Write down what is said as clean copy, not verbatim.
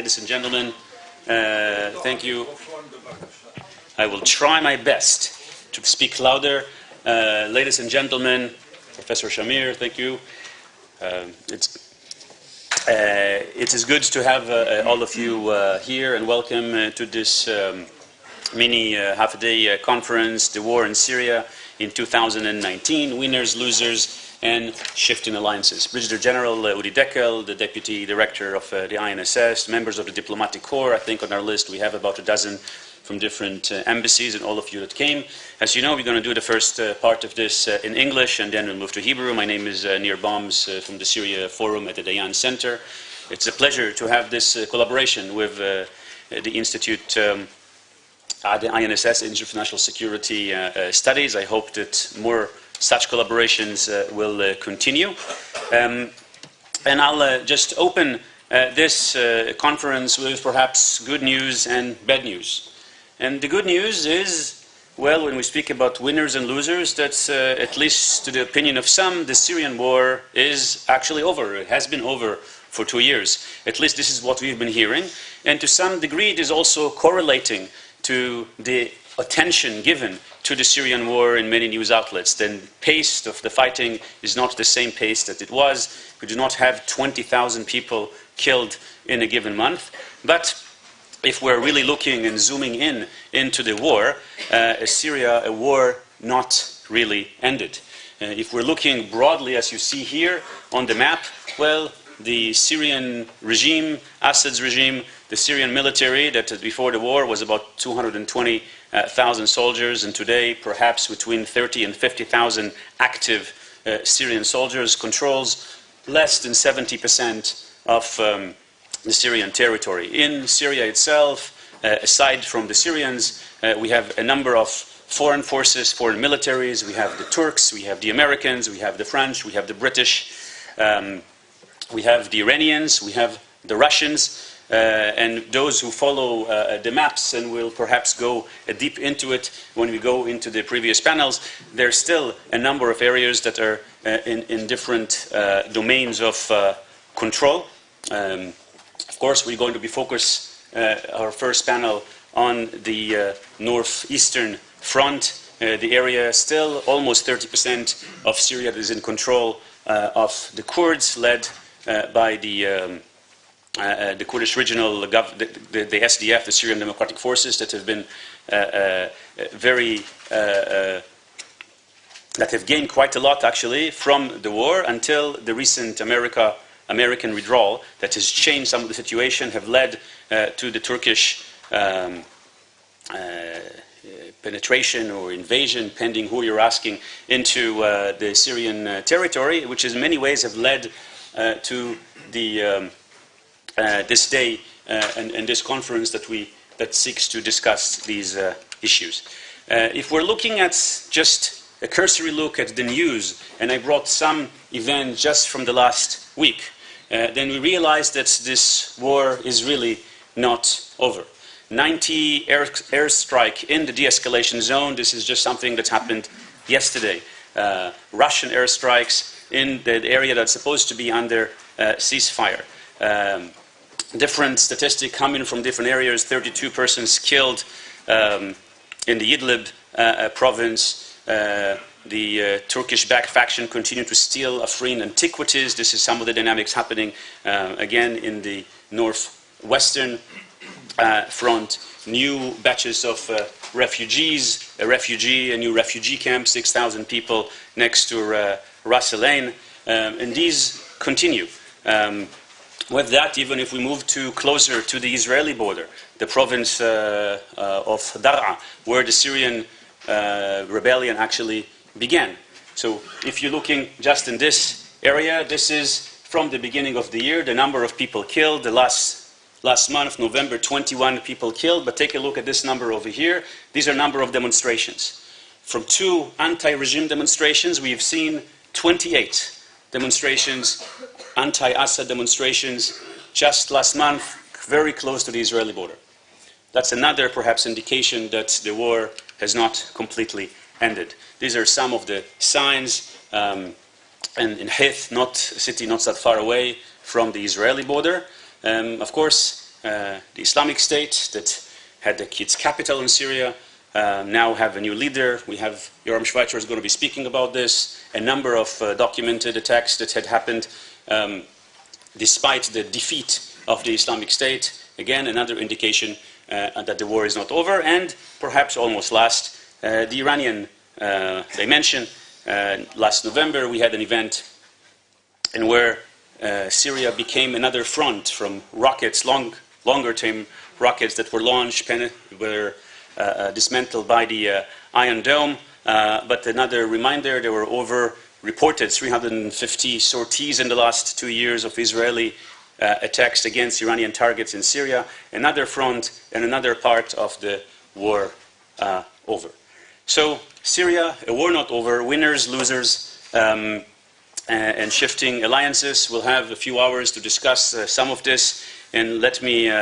ladies and gentlemen. Thank you. I will try my best to speak louder. Ladies and gentlemen, Professor Shamir, thank you. It is good to have all of you here, and welcome to this mini half-a-day conference, The War in Syria in 2019, Winners, Losers, and Shifting Alliances. Brigadier General Udi Dekel, the Deputy Director of the INSS, members of the Diplomatic Corps. I think on our list we have about a dozen from different embassies, and all of you that came. As you know, we're going to do the first part of this in English, and then we'll move to Hebrew. My name is Nir Bomms from the Syria Forum at the דיין Center. It's a pleasure to have this collaboration with the Institute, the INSS, Institute for National Security Studies. I hope that more such collaborations will continue. And I'll just open this conference with perhaps good news and bad news. And the good news is, well, when we speak about winners and losers, that's at least to the opinion of some, the Syrian war is actually over. It has been over for 2 years. At least this is what we've been hearing. And to some degree, it is also correlating to the attention given to the Syrian war in many news outlets. The pace of the fighting is not the same pace that it was. We do not have 20,000 people killed in a given month. But if we're really looking and zooming in into the war, Syria, a war not really ended. If we're looking broadly, as you see here on the map, well, the Syrian regime, Assad's regime, the Syrian military that before the war was about 220,000 soldiers, and today perhaps between 30 and 50,000 active Syrian soldiers, controls less than 70% of the Syrian territory. In Syria itself, aside from the Syrians, we have a number of foreign forces, foreign militaries. We have the Turks, we have the Americans, we have the French, we have the British, we have the Iranians, we have the Russians. And those who follow the maps, and will perhaps go deep into it when we go into the previous panels, there's still a number of areas that are in different domains of control. Of course, we're going to be focused our first panel on the northeastern front, the area still almost 30% of Syria that is in control of the Kurds, led by the Kurdish regional, the SDF, the Syrian Democratic Forces, that have been that have gained quite a lot actually from the war until the recent American withdrawal that has changed some of the situation, have led to the Turkish penetration or invasion, pending who you're asking, into the Syrian territory, which in many ways have led to the this day and this conference that seeks to discuss these issues. If we're looking at just a cursory look at the news, and I brought some events just from the last week, then we realize that this war is really not over. 90 airstrike in the de-escalation zone. This is just something that happened yesterday. Russian airstrikes in the area that's supposed to be under ceasefire. Different statistics coming from different areas. 32 persons killed in the Idlib province. The Turkish-backed faction continue to steal Afrin antiquities. This is some of the dynamics happening again in the northwestern front. New batches of refugees, a new refugee camp, 6,000 people next to Ras Al Ain, and these continue. With that, even if we move closer to the Israeli border, the province of Dar'a, where the Syrian rebellion actually began. So if you're looking just in this area, this is from the beginning of the year, the number of people killed. The last month, November, 21 people killed. But take a look at this number over here. These are number of demonstrations. From 2 anti-regime demonstrations, we've seen 28 demonstrations, anti-Assad demonstrations, just last month, very close to the Israeli border. That's another, perhaps, indication that the war has not completely ended. These are some of the signs, and in Hith, a city not that far away from the Israeli border. Of course, the Islamic State that had its capital in Syria, now have a new leader. We have, Yoram Schweitzer is going to be speaking about this, a number of documented attacks that had happened despite the defeat of the Islamic State. Again, another indication that the war is not over. And perhaps almost last, the Iranian dimension. Last November, we had an event in where Syria became another front from rockets, longer-term rockets that were launched, were dismantled by the Iron Dome. But another reminder, there were over reported 350 sorties in the last 2 years of Israeli attacks against Iranian targets in Syria. Another front and another part of the war over. So Syria, a war not over, winners, losers, and shifting alliances. We'll have a few hours to discuss some of this, and let me